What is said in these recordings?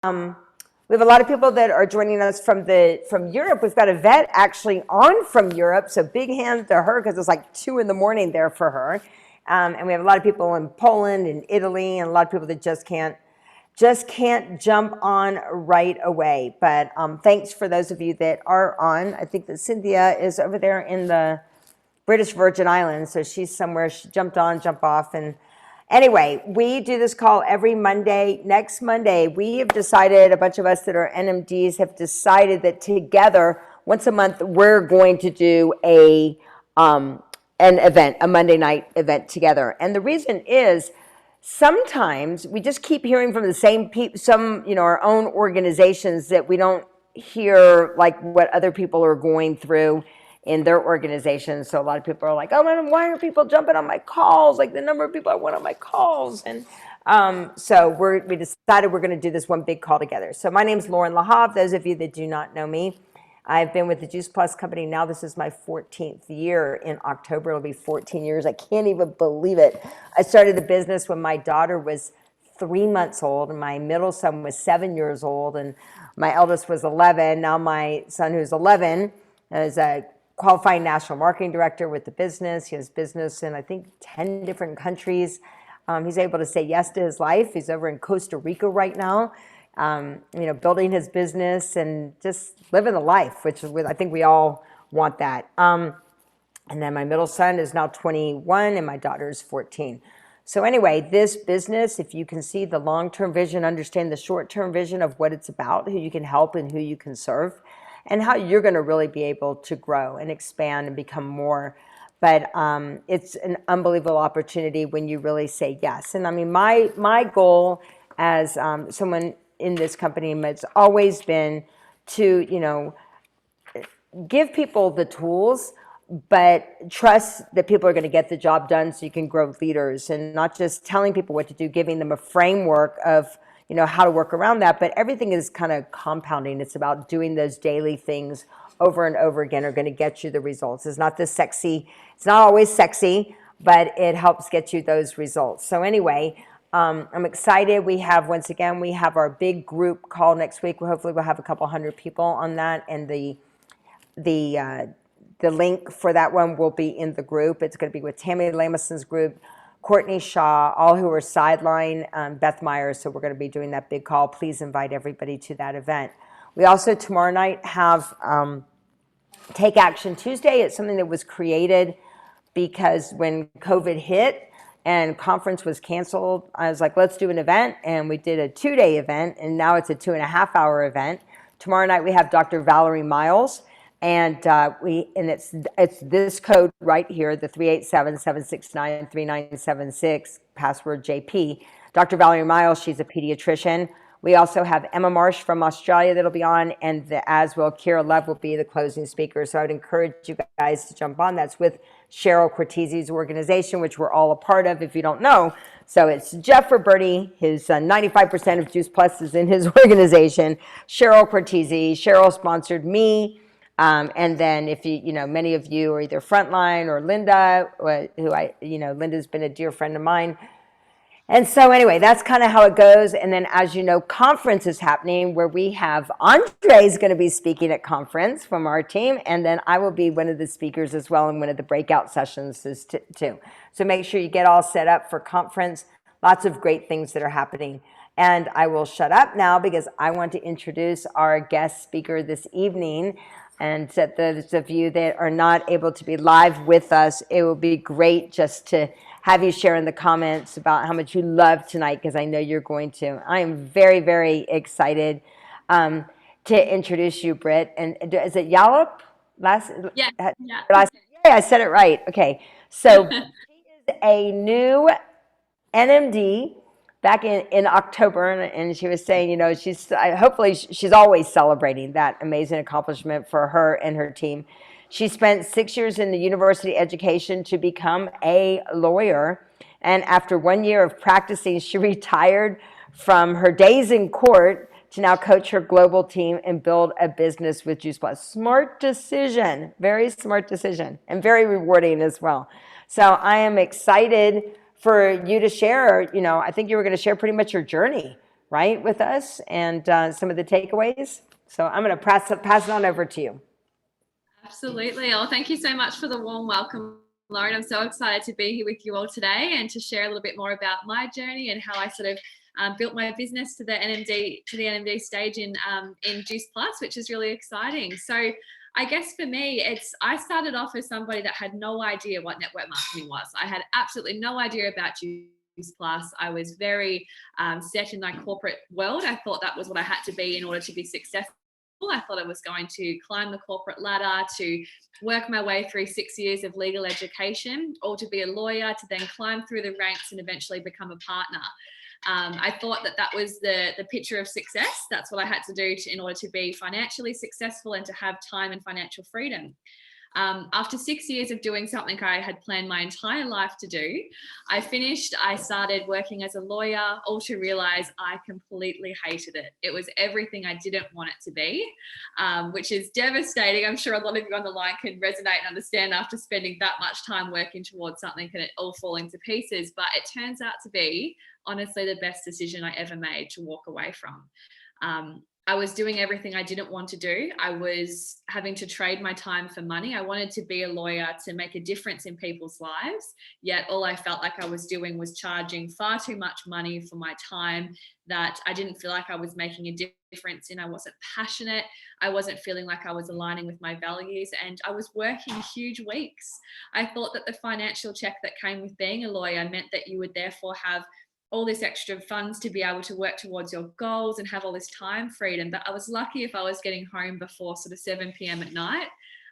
We have a lot of people that are joining us from Europe. We've got a vet actually on from Europe, so big hand to her because it's like 2 a.m. there for her. And we have a lot of people in Poland and Italy, and a lot of people that just can't jump on right away. But thanks for those of you that are on. I think that Cynthia is over there in the British Virgin Islands, so she's somewhere. She jumped on, jump off, and anyway, we do this call every Monday. Next Monday, we have decided, a bunch of us that are NMDs have decided that together, once a month, we're going to do an event, a Monday night event together. And the reason is, sometimes we just keep hearing from the same people, our own organizations, that we don't hear like what other people are going through in their organizations. So a lot of people are like, oh man, why are people jumping on my calls? Like the number of people I want on my calls. And so we decided we're going to do this one big call together. So my name is Lauren LaHave. Those of you that do not know me, I've been with the Juice Plus company. Now this is my 14th year. In October, it'll be 14 years. I can't even believe it. I started the business when my daughter was 3 months old, and my middle son was 7 years old, and my eldest was 11. Now my son, who's 11, is a qualified national marketing director with the business. He has business in, I think, 10 different countries. He's able to say yes to his life. He's over in Costa Rica right now, building his business and just living the life, which I think we all want that. And then my middle son is now 21 and my daughter is 14. So anyway, this business, if you can see the long-term vision, understand the short-term vision of what it's about, who you can help and who you can serve, and how you're going to really be able to grow and expand and become more. But it's an unbelievable opportunity when you really say yes. And I mean, my goal as someone in this company has always been to, give people the tools, but trust that people are going to get the job done so you can grow leaders, and not just telling people what to do, giving them a framework of how to work around that, but everything is kind of compounding. It's about doing those daily things over and over again are going to get you the results. It's not always sexy, but it helps get you those results. So anyway, I'm excited. Once again, we have our big group call next week. Hopefully we'll have a couple hundred people on that, and the link for that one will be in the group. It's going to be with Tammy Lameson's group, Courtney Shaw, all who are sideline, Beth Myers. So we're going to be doing that big call. Please invite everybody to that event. We also tomorrow night have Take Action Tuesday. It's something that was created because when COVID hit and conference was canceled, I was like, let's do an event. And we did a 2-day event, and now it's a 2.5-hour event. Tomorrow night we have Dr. Valerie Miles. And it's this code right here, the 387-769-3976, password JP. Dr. Valerie Miles, she's a pediatrician. We also have Emma Marsh from Australia that'll be on, and as well, Kira Love will be the closing speaker. So I would encourage you guys to jump on. That's with Cheryl Cortese's organization, which we're all a part of, if you don't know. So it's Jeff Roberti, his 95% of Juice Plus is in his organization. Cheryl Cortese. Cheryl sponsored me. And then if many of you are either Frontline or Linda, Linda's been a dear friend of mine. And so anyway, that's kind of how it goes. And then as you know, conference is happening where we have Andre's going to be speaking at conference from our team. And then I will be one of the speakers as well in one of the breakout sessions too. So make sure you get all set up for conference. Lots of great things that are happening. And I will shut up now because I want to introduce our guest speaker this evening. And to those of you that are not able to be live with us, it will be great just to have you share in the comments about how much you love tonight, because I know you're going to. I am very, very excited to introduce you, Brit. And is it Yallop? Yeah. I said it right. Okay. So she is a new NMD back in October, and she was saying, hopefully she's always celebrating that amazing accomplishment for her and her team. She spent 6 years in the university education to become a lawyer, and after 1 year of practicing, she retired from her days in court to now coach her global team and build a business with Juice Plus. Smart decision, very smart decision, and very rewarding as well. So I am excited for you to share, I think you were going to share pretty much your journey right, with us and some of the takeaways. So I'm going to pass it on over to you. Absolutely. Oh, thank you so much for the warm welcome, Lauren. I'm so excited to be here with you all today and to share a little bit more about my journey and how I sort of built my business to the NMD stage in Juice Plus, which is really exciting. So I guess for me, I started off as somebody that had no idea what network marketing was. I had absolutely no idea about Juice Plus. I was very set in my corporate world. I thought that was what I had to be in order to be successful. I thought I was going to climb the corporate ladder, to work my way through 6 years of legal education, or to be a lawyer, to then climb through the ranks and eventually become a partner. I thought that was the picture of success. That's what I had to do in order to be financially successful and to have time and financial freedom. After 6 years of doing something I had planned my entire life to do, I started working as a lawyer, all to realize I completely hated it. It was everything I didn't want it to be, which is devastating. I'm sure a lot of you on the line can resonate and understand after spending that much time working towards something and it all falling to pieces. But it turns out to be, honestly, the best decision I ever made to walk away from. I was doing everything I didn't want to do. I was having to trade my time for money. I wanted to be a lawyer to make a difference in people's lives, yet all I felt like I was doing was charging far too much money for my time that I didn't feel like I was making a difference in. I wasn't passionate. I wasn't feeling like I was aligning with my values, and I was working huge weeks. I thought that the financial check that came with being a lawyer meant that you would therefore have all this extra funds to be able to work towards your goals and have all this time freedom. But I was lucky if I was getting home before sort of 7 p.m. at night.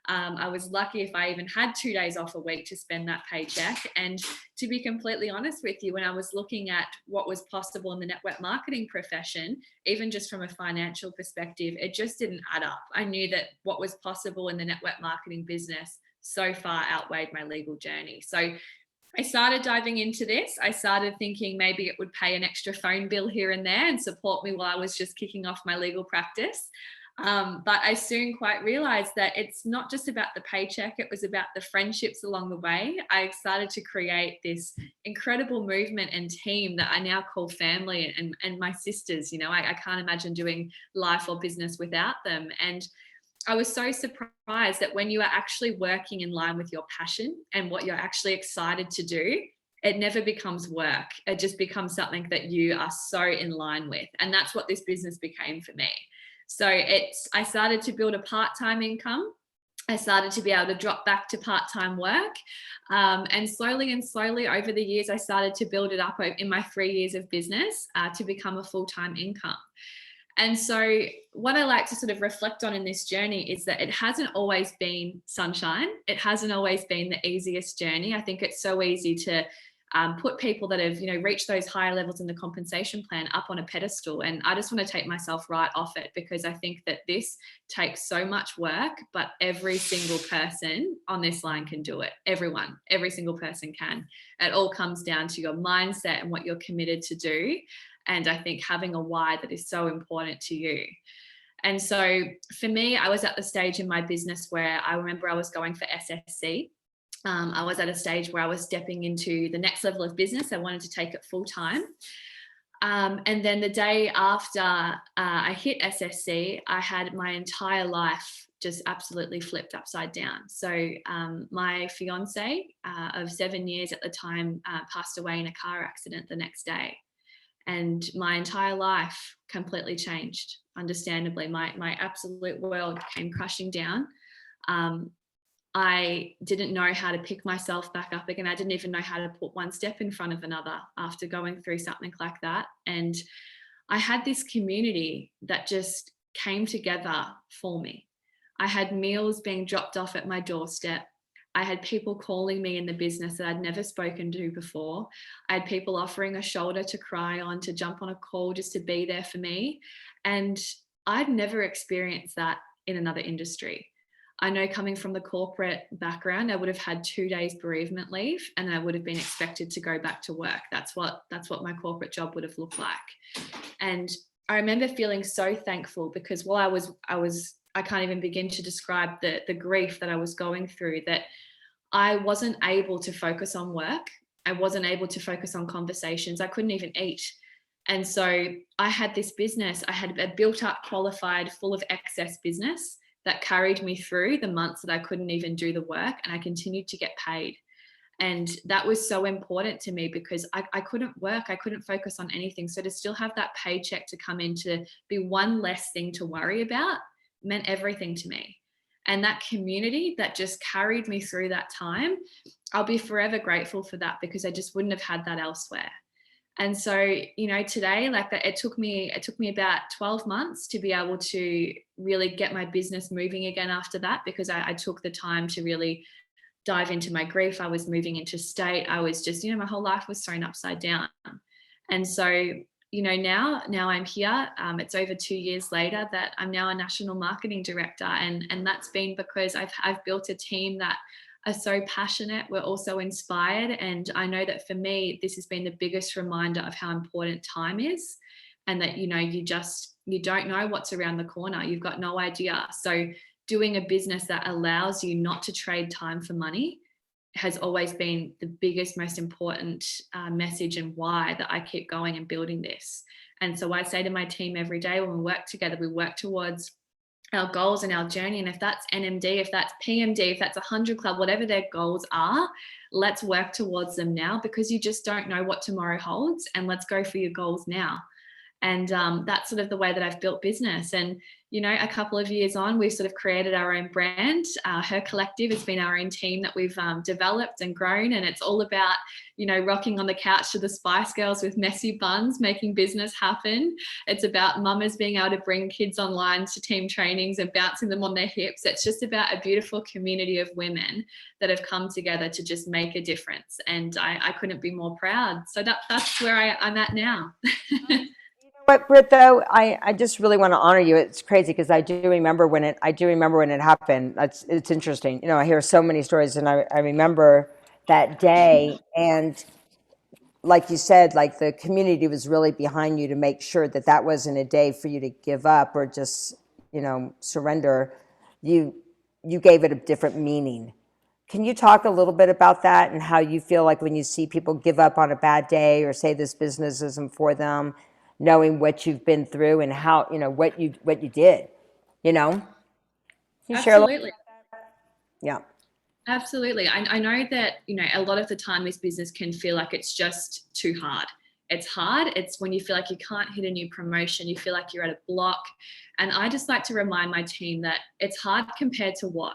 I was lucky if I even had 2 days off a week to spend that paycheck. And to be completely honest with you, when I was looking at what was possible in the network marketing profession, even just from a financial perspective, it just didn't add up. I knew that what was possible in the network marketing business so far outweighed my legal journey. So I started diving into this. I started thinking maybe it would pay an extra phone bill here and there and support me while I was just kicking off my legal practice. But I soon quite realized that it's not just about the paycheck, it was about the friendships along the way. I started to create this incredible movement and team that I now call family and my sisters. You know, I can't imagine doing life or business without them. And I was so surprised that when you are actually working in line with your passion and what you're actually excited to do, it never becomes work. It just becomes something that you are so in line with. And that's what this business became for me. So I started to build a part-time income. I started to be able to drop back to part-time work. And slowly over the years, I started to build it up in my 3 years of business to become a full-time income. And so what I like to sort of reflect on in this journey is that it hasn't always been sunshine. It hasn't always been the easiest journey. I think it's so easy to put people that have, reached those higher levels in the compensation plan up on a pedestal. And I just want to take myself right off it, because I think that this takes so much work, but every single person on this line can do it. Every single person can. It all comes down to your mindset and what you're committed to do. And I think having a why that is so important to you. And so for me, I was at the stage in my business where I remember I was going for SSC. I was at a stage where I was stepping into the next level of business. I wanted to take it full time. And then the day after I hit SSC, I had my entire life just absolutely flipped upside down. So my fiance of 7 years at the time passed away in a car accident the next day. And my entire life completely changed. Understandably, my absolute world came crashing down. I didn't know how to pick myself back up again. I didn't even know how to put one step in front of another after going through something like that. And I had this community that just came together for me. I had meals being dropped off at my doorstep. I had people calling me in the business that I'd never spoken to before. I had people offering a shoulder to cry on, to jump on a call just to be there for me. And I'd never experienced that in another industry. I know coming from the corporate background, I would have had 2 days bereavement leave and I would have been expected to go back to work. That's what my corporate job would have looked like. And I remember feeling so thankful, because while I can't even begin to describe the grief that I was going through, that I wasn't able to focus on work. I wasn't able to focus on conversations. I couldn't even eat. And so I had this business, I had a built up, qualified, full of excess business that carried me through the months that I couldn't even do the work, and I continued to get paid. And that was so important to me because I couldn't work, I couldn't focus on anything. So to still have that paycheck to come in, to be one less thing to worry about, meant everything to me. And that community that just carried me through that time, I'll be forever grateful for that, because I just wouldn't have had that elsewhere. And so, you know, today, like that, it took me about 12 months to be able to really get my business moving again after that, because I took the time to really dive into my grief. I was moving into state. I was just, my whole life was thrown upside down. And so, now I'm here. It's over 2 years later that I'm now a national marketing director. And that's been because I've built a team that are so passionate. We're also inspired. And I know that for me, this has been the biggest reminder of how important time is, and that, you don't know what's around the corner. You've got no idea. So doing a business that allows you not to trade time for money has always been the biggest, most important message, and why that I keep going and building this. And so I say to my team every day, when we work together, we work towards our goals and our journey. And if that's NMD, if that's PMD, if that's 100 Club, whatever their goals are, let's work towards them now, because you just don't know what tomorrow holds. And let's go for your goals now. And that's sort of the way that I've built business. And, a couple of years on, we've sort of created our own brand. Her Collective has been our own team that we've developed and grown. And it's all about, rocking on the couch to the Spice Girls with messy buns, making business happen. It's about mamas being able to bring kids online to team trainings and bouncing them on their hips. It's just about a beautiful community of women that have come together to just make a difference. And I couldn't be more proud. So that's where I'm at now. But Brit, though, I just really want to honor you. It's crazy because I do remember when it happened. It's interesting. I hear so many stories, and I remember that day. And like you said, like the community was really behind you to make sure that that wasn't a day for you to give up or just surrender. You gave it a different meaning. Can you talk a little bit about that and how you feel like when you see people give up on a bad day or say this business isn't for them, knowing what you've been through and how, what you did, Can you share a little? Absolutely. Yeah. Absolutely. I know that, a lot of the time this business can feel like it's just too hard. It's hard. It's when you feel like you can't hit a new promotion, you feel like you're at a block. And I just like to remind my team that it's hard compared to what?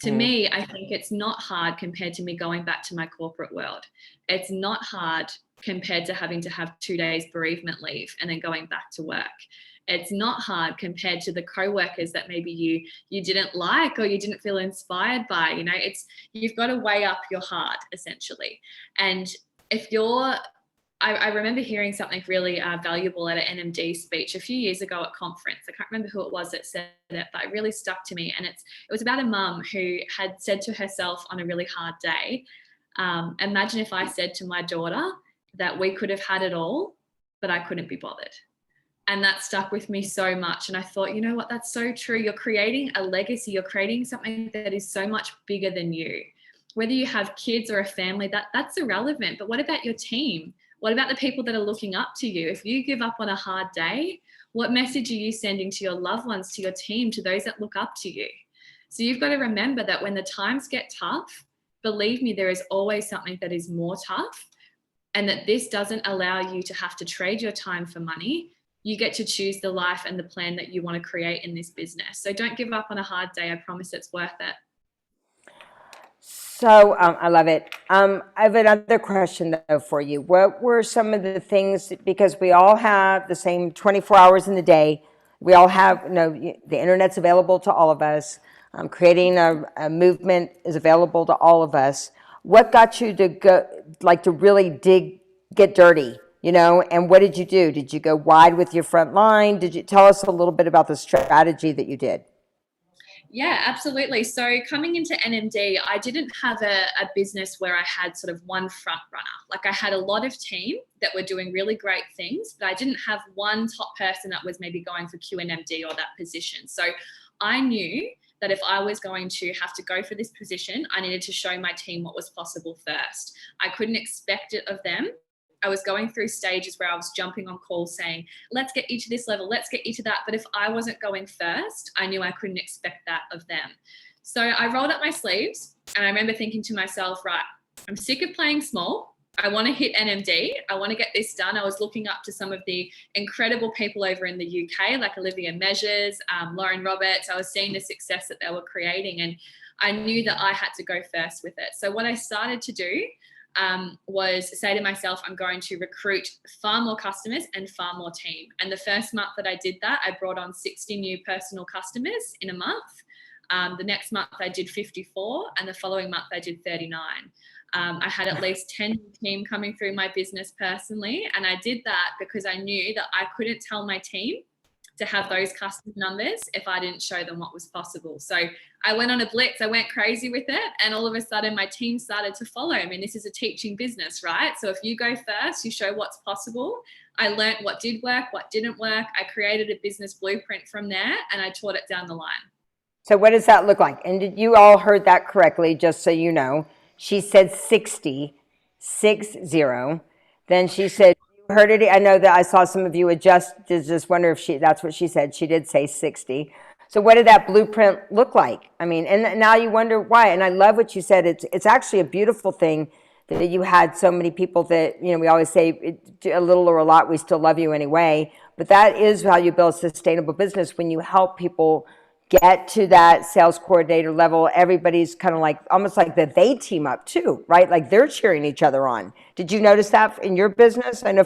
To me, I think it's not hard compared to me going back to my corporate world. It's not hard compared to having to have 2 days bereavement leave and then going back to work. It's not hard compared to the co-workers that maybe you didn't like or you didn't feel inspired by. You've got to weigh up your heart, essentially. And if you're I remember hearing something really valuable at an NMD speech a few years ago at conference. I can't remember who it was that said it, but it really stuck to me. And it was about a mum who had said to herself on a really hard day, imagine if I said to my daughter that we could have had it all, but I couldn't be bothered. And that stuck with me so much. And I thought, you know what, that's so true. You're creating a legacy. You're creating something that is so much bigger than you. Whether you have kids or a family, that's irrelevant. But what about your team? What about the people that are looking up to you? If you give up on a hard day, what message are you sending to your loved ones, to your team, to those that look up to you? So you've got to remember that when the times get tough, believe me, there is always something that is more tough, and that this doesn't allow you to have to trade your time for money. You get to choose the life and the plan that you want to create in this business. So don't give up on a hard day. I promise it's worth it. So I love it. I have another question though for you. What were some of the things, because we all have the same 24 hours in the day. We all have, the internet's available to all of us. Creating a movement is available to all of us. What got you to go, to really get dirty, and what did you do? Did you go wide with your front line? Did you tell us a little bit about the strategy that you did? Yeah, absolutely. So coming into NMD, I didn't have a business where I had sort of one front runner. Like I had a lot of team that were doing really great things, but I didn't have one top person that was maybe going for QNMD or that position. So I knew that if I was going to have to go for this position, I needed to show my team what was possible first. I couldn't expect it of them I was going through stages where I was jumping on calls saying, let's get you to this level, let's get you to that. But if I wasn't going first, I knew I couldn't expect that of them. So I rolled up my sleeves, and I remember thinking to myself, right, I'm sick of playing small. I want to hit NMD. I want to get this done. I was looking up to some of the incredible people over in the UK, like Olivia Measures, Lauren Roberts. I was seeing the success that they were creating, and I knew that I had to go first with it. So what I started to do was say to myself, I'm going to recruit far more customers and far more team. And the first month that I did that, I brought on 60 new personal customers in a month. The next month I did 54, and the following month I did 39. I had at least 10 team coming through my business personally. And I did that because I knew that I couldn't tell my team to have those customer numbers if I didn't show them what was possible. So I went on a blitz, I went crazy with it, and all of a sudden my team started to follow. I mean, this is a teaching business, right? So if you go first, you show what's possible. I learned what did work, what didn't work. I created a business blueprint from there, and I taught it down the line. So what does that look like? And did you all heard that correctly, just so you know? She said 60, 6-0. Then she said, you heard it. I know that I saw some of you adjust, just wonder if that's what she said. She did say 60. So what did that blueprint look like? I mean, and now you wonder why. And I love what you said. It's actually a beautiful thing that you had so many people that, we always say a little or a lot, we still love you anyway. But that is how you build sustainable business, when you help people get to that sales coordinator level. Everybody's kind of like, almost like that they team up too, right? Like they're cheering each other on. Did you notice that in your business? I know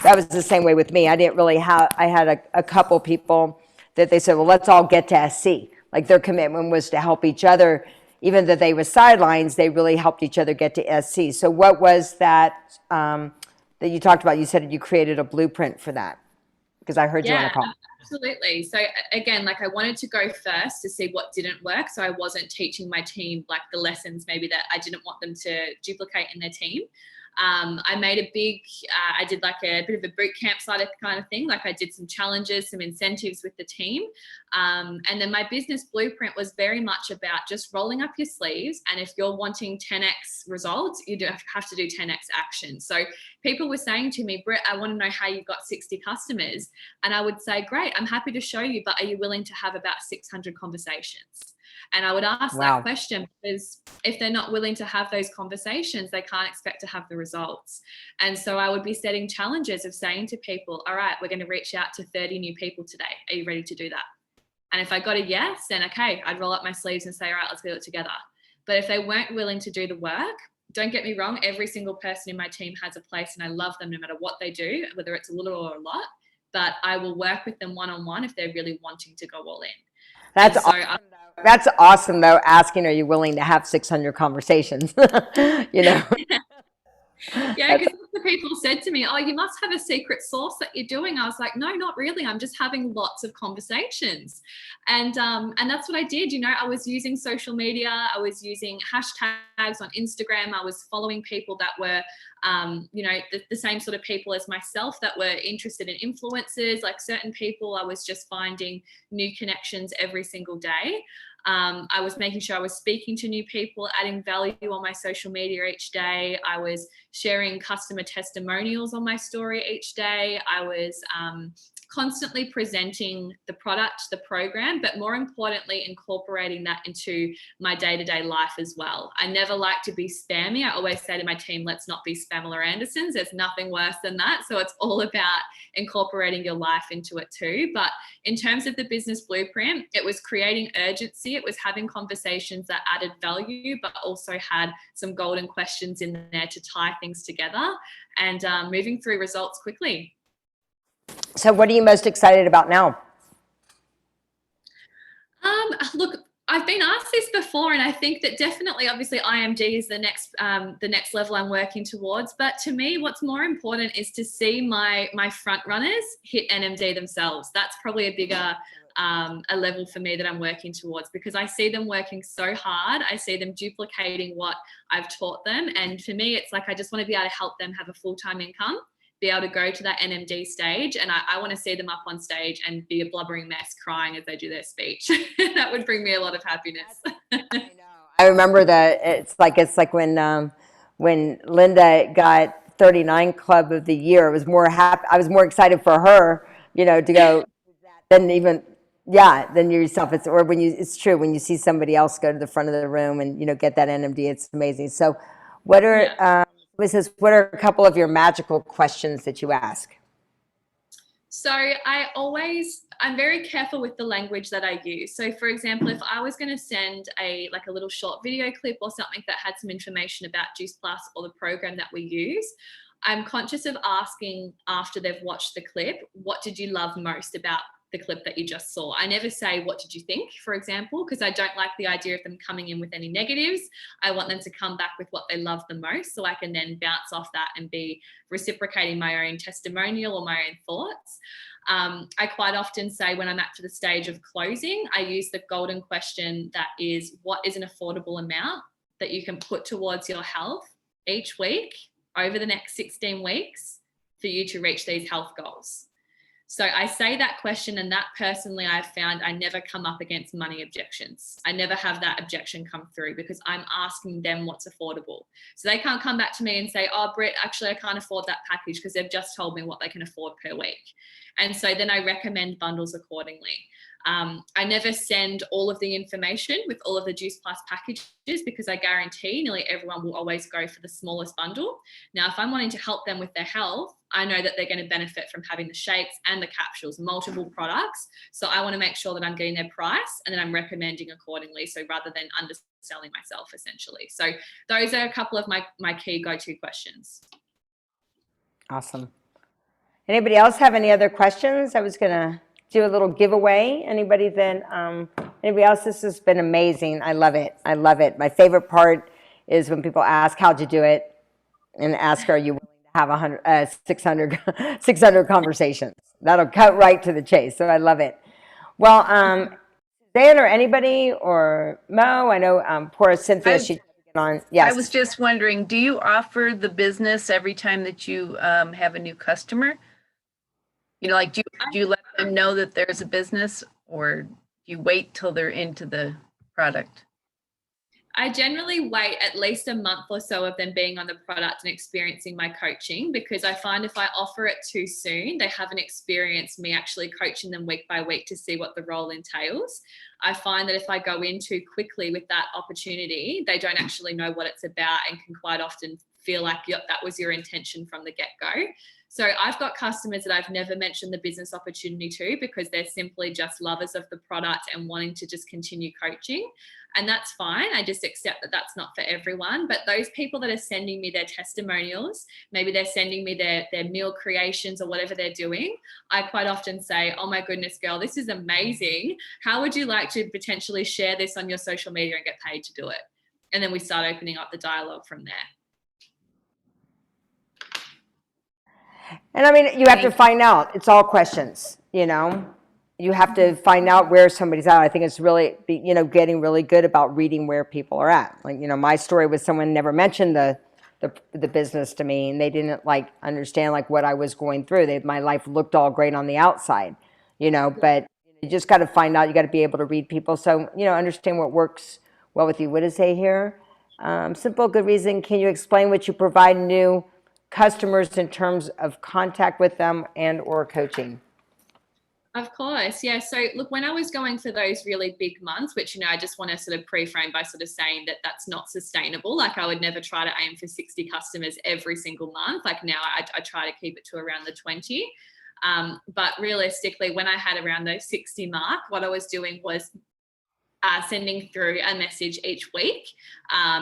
that was the same way with me. I didn't really I had a couple people that they said, well, let's all get to SC. Like their commitment was to help each other. Even though they were sidelines, they really helped each other get to SC. So what was that that you talked about? You said you created a blueprint for that, because I heard you on a call. Absolutely. So again, like I wanted to go first to see what didn't work. So I wasn't teaching my team like the lessons maybe that I didn't want them to duplicate in their team. I made I did like a bit of a boot camp side of kind of thing. Like I did some challenges, some incentives with the team. And then my business blueprint was very much about just rolling up your sleeves. And if you're wanting 10x results, you do have to do 10x action. So people were saying to me, Brit, I want to know how you got 60 customers. And I would say, great, I'm happy to show you, but are you willing to have about 600 conversations? And I would ask that question, because if they're not willing to have those conversations, they can't expect to have the results. And so I would be setting challenges of saying to people, all right, we're going to reach out to 30 new people today. Are you ready to do that? And if I got a yes, then okay, I'd roll up my sleeves and say, all right, let's do it together. But if they weren't willing to do the work, don't get me wrong, every single person in my team has a place, and I love them no matter what they do, whether it's a little or a lot. But I will work with them one-on-one if they're really wanting to go all in. That's awesome. That's awesome, though, asking, are you willing to have 600 conversations? Yeah, because the people said to me, oh, you must have a secret sauce that you're doing. I was like, no, not really. I'm just having lots of conversations. And that's what I did. I was using social media. I was using hashtags on Instagram. I was following people that were, the same sort of people as myself that were interested in influencers. Like certain people, I was just finding new connections every single day. I was making sure I was speaking to new people, adding value on my social media each day. I was sharing customer testimonials on my story each day. I was constantly presenting the product, the program, but more importantly, incorporating that into my day-to-day life as well. I never like to be spammy. I always say to my team, let's not be Spamela Andersons. There's nothing worse than that. So it's all about incorporating your life into it too. But in terms of the business blueprint, it was creating urgency. It was having conversations that added value, but also had some golden questions in there to tie things together, and moving through results quickly. So what are you most excited about now? Look, I've been asked this before, and I think that definitely, obviously, IMD is the next level I'm working towards. But to me, what's more important is to see my front runners hit NMD themselves. That's probably a bigger a level for me that I'm working towards, because I see them working so hard. I see them duplicating what I've taught them, and for me, it's like I just want to be able to help them have a full-time income, be able to go to that NMD stage, and I want to see them up on stage and be a blubbering mess crying as they do their speech. That would bring me a lot of happiness. I know. I remember that it's like when Linda got 39 club of the year. I was more excited for her, you know, to go than even, yeah, than yourself. It's true when you see somebody else go to the front of the room and, you know, get that NMD, it's amazing. So what are, what are a couple of your magical questions that you ask? So I'm very careful with the language that I use. So for example, if I was going to send a little short video clip or something that had some information about Juice Plus or the program that we use, I'm conscious of asking after they've watched the clip, what did you love most about the clip that you just saw? I never say, what did you think, for example, because I don't like the idea of them coming in with any negatives. I want them to come back with what they love the most, so I can then bounce off that and be reciprocating my own testimonial or my own thoughts. I quite often say when I'm at the stage of closing, I use the golden question that is, what is an affordable amount that you can put towards your health each week over the next 16 weeks for you to reach these health goals? So I say that question, and that personally I've found I never come up against money objections. I never have that objection come through because I'm asking them what's affordable. So they can't come back to me and say, oh, Brit, actually I can't afford that package, because they've just told me what they can afford per week. And so then I recommend bundles accordingly. I never send all of the information with all of the Juice Plus packages, because I guarantee nearly everyone will always go for the smallest bundle. Now, if I'm wanting to help them with their health, I know that they're going to benefit from having the shakes and the capsules, multiple products. So I want to make sure that I'm getting their price and then I'm recommending accordingly. So rather than underselling myself, essentially. So those are a couple of my key go-to questions. Awesome. Anybody else have any other questions? I was going to do a little giveaway. Anybody else? This has been amazing. I love it. I love it. My favorite part is when people ask, how'd you do it? And ask, are you willing to have 600 conversations? That'll cut right to the chase. So I love it. Well, Dan or anybody or Mo, I know poor Cynthia, she get on. Yes. I was just wondering, do you offer the business every time that you have a new customer? You know, like do you let them know that there's a business, or do you wait till they're into the product? I generally wait at least a month or so of them being on the product and experiencing my coaching, because I find if I offer it too soon, they haven't experienced me actually coaching them week by week to see what the role entails. I find that if I go in too quickly with that opportunity, they don't actually know what it's about and can quite often feel like, yep, that was your intention from the get-go. So I've got customers that I've never mentioned the business opportunity to, because they're simply just lovers of the product and wanting to just continue coaching. And that's fine. I just accept that that's not for everyone. But those people that are sending me their testimonials, maybe they're sending me their meal creations or whatever they're doing, I quite often say, oh my goodness, girl, this is amazing. How would you like to potentially share this on your social media and get paid to do it? And then we start opening up the dialogue from there. And I mean, you have to find out. It's all questions, you know. You have to find out where somebody's at. I think it's really, you know, getting really good about reading where people are at. Like, you know, my story was someone never mentioned the business to me, and they didn't like understand like what I was going through. My life looked all great on the outside, you know, but you just got to find out. You got to be able to read people. So, you know, understand what works well with you. What does it say here? Simple, good reason. Can you explain what you provide new customers in terms of contact with them and or coaching? Of course, yeah. So look, when I was going for those really big months, which, you know, I just want to sort of pre-frame by sort of saying that that's not sustainable. Like I would never try to aim for 60 customers every single month. Like now I try to keep it to around the 20. But realistically, when I had around those 60 mark, what I was doing was sending through a message each week.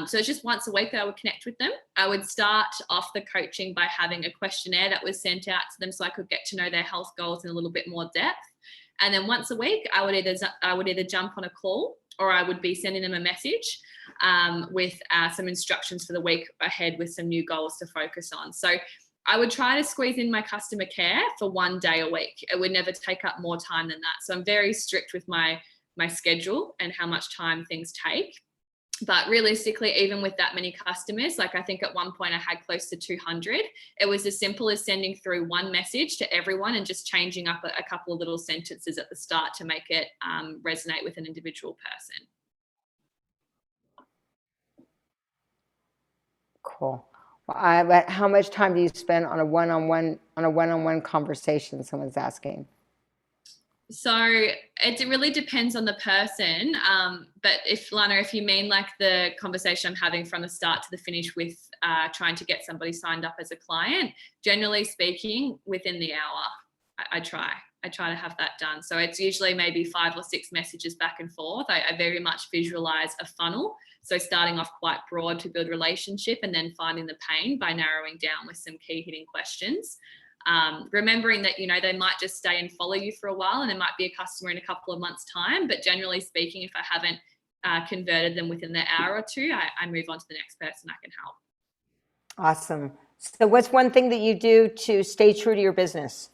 So it's just once a week that I would connect with them. I would start off the coaching by having a questionnaire that was sent out to them so I could get to know their health goals in a little bit more depth. And then once a week, I would either jump on a call, or I would be sending them a message with some instructions for the week ahead with some new goals to focus on. So I would try to squeeze in my customer care for 1 day a week. It would never take up more time than that. So I'm very strict with my schedule and how much time things take. But realistically, even with that many customers, like I think at one point I had close to 200, it was as simple as sending through one message to everyone and just changing up a couple of little sentences at the start to make it resonate with an individual person. Cool. But how much time do you spend on a one-on-one conversation? Someone's asking. So it really depends on the person. But if Lana, if you mean like the conversation I'm having from the start to the finish with trying to get somebody signed up as a client, generally speaking, within the hour, I try to have that done. So it's usually maybe 5 or 6 messages back and forth. I very much visualize a funnel. So starting off quite broad to build relationship and then finding the pain by narrowing down with some key hitting questions. Remembering that, you know, they might just stay and follow you for a while and there might be a customer in a couple of months' time. But generally speaking, if I haven't converted them within the hour or two, I move on to the next person I can help. Awesome. So what's one thing that you do to stay true to your business?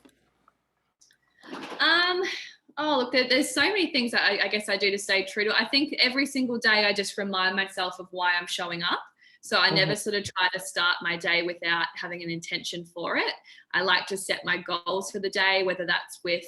Oh, look, there's so many things that I guess I do to stay true to. I think every single day I just remind myself of why I'm showing up. So I never sort of try to start my day without having an intention for it. I like to set my goals for the day, whether that's with,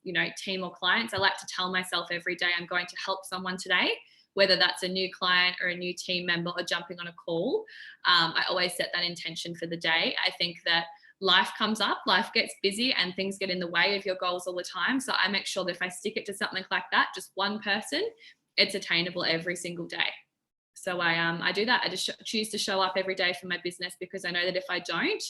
you know, team or clients. I like to tell myself every day I'm going to help someone today, whether that's a new client or a new team member or jumping on a call. I always set that intention for the day. I think that life comes up, life gets busy and things get in the way of your goals all the time. So I make sure that if I stick it to something like that, just one person, it's attainable every single day. So I do that. I just choose to show up every day for my business because I know that if I don't,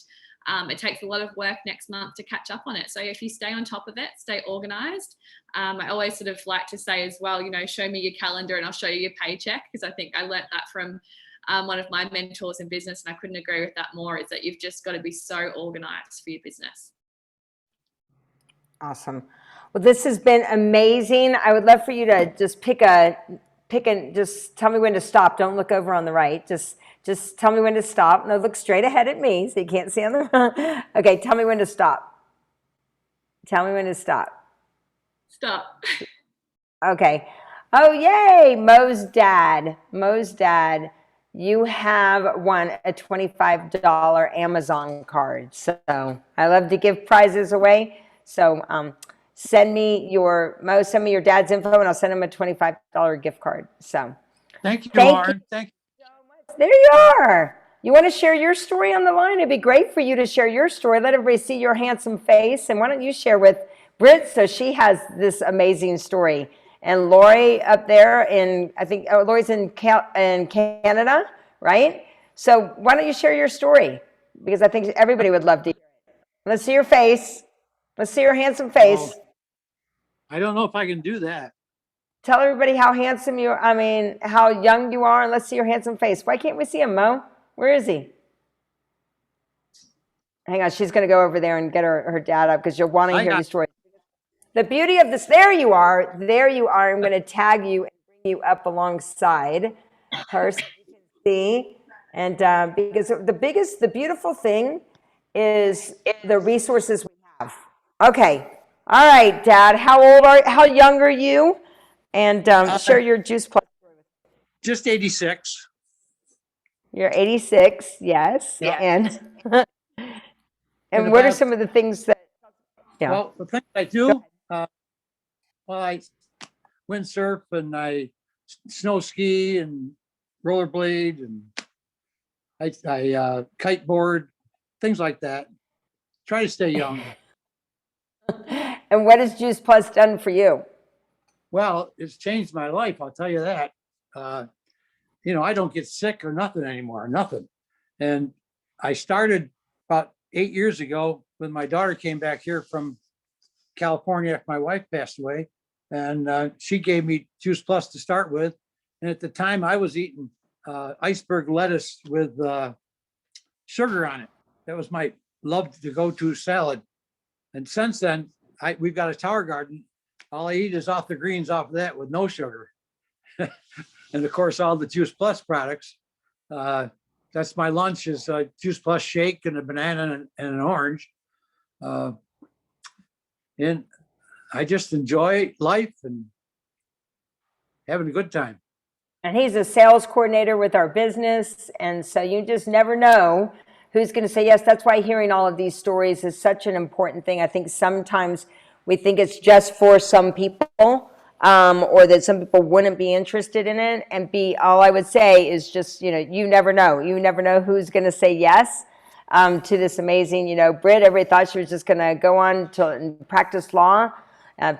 it takes a lot of work next month to catch up on it. So if you stay on top of it, stay organized. I always sort of like to say as well, you know, show me your calendar and I'll show you your paycheck, because I think I learnt that from one of my mentors in business, and I couldn't agree with that more, is that you've just got to be so organized for your business. Awesome. Well, this has been amazing. I would love for you to just pick and just tell me when to stop. Don't look over on the right. Just tell me when to stop. No, look straight ahead at me so you can't see on the Okay, tell me when to stop. Tell me when to stop. Stop. Okay. Oh, yay, Moes Dad. Moes Dad, you have won a $25 Amazon card. So I love to give prizes away. So send me your dad's info and I'll send him a $25 gift card. So thank you, Lauren. Thank you so much. There you are. You want to share your story on the line? It'd be great for you to share your story. Let everybody see your handsome face. And why don't you share with Brit, so she has this amazing story. And Lori up there Lori's in Canada, right? So why don't you share your story? Because I think everybody would love to hear it. Let's see your face. Let's see your handsome face. Well, I don't know if I can do that. Tell everybody how handsome how young you are, and let's see your handsome face. Why can't we see him, Mo? Where is he? Hang on, she's going to go over there and get her dad up because you're wanting to hear the story. The beauty of this, there you are. I'm going to tag you and bring you up alongside her so you can see. And because the beautiful thing is the resources we have. Okay. All right, Dad. How young are you? And share your Juice Plus. Just 86. You're 86, yes. Yeah. And what are some of the things that? Yeah. Well, the things I do, I windsurf and I snow ski and rollerblade and I kiteboard, things like that. Try to stay young. And what has Juice Plus done for you? Well, it's changed my life. I'll tell you that. I don't get sick or nothing anymore, nothing. And I started about 8 years ago when my daughter came back here from California after my wife passed away. And she gave me Juice Plus to start with. And at the time I was eating iceberg lettuce with sugar on it. That was my love to go-to salad. And since then, we've got a tower garden. All I eat is off the greens off of that with no sugar. And of course, all the Juice Plus products. That's my lunch is a Juice Plus shake and a banana and an orange. And I just enjoy life and having a good time. And he's a sales coordinator with our business. And so you just never know who's going to say yes. That's why hearing all of these stories is such an important thing. I think sometimes we think it's just for some people, or that some people wouldn't be interested in it. And B, all I would say is just, you never know. You never know who's going to say yes to this amazing, Brit. Everybody thought she was just going to go on to practice law.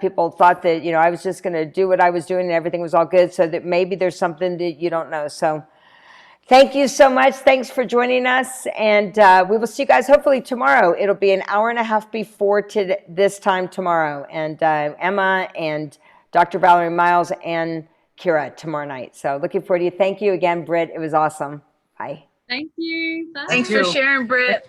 People thought that, I was just going to do what I was doing and everything was all good. So that maybe there's something that you don't know. So thank you so much. Thanks for joining us. And we will see you guys hopefully tomorrow. It'll be an hour and a half before to this time tomorrow. And Emma and Dr. Valerie Miles and Kira tomorrow night. So looking forward to you. Thank you again, Brit. It was awesome. Bye. Thank you. Bye. Thanks for sharing, Britt.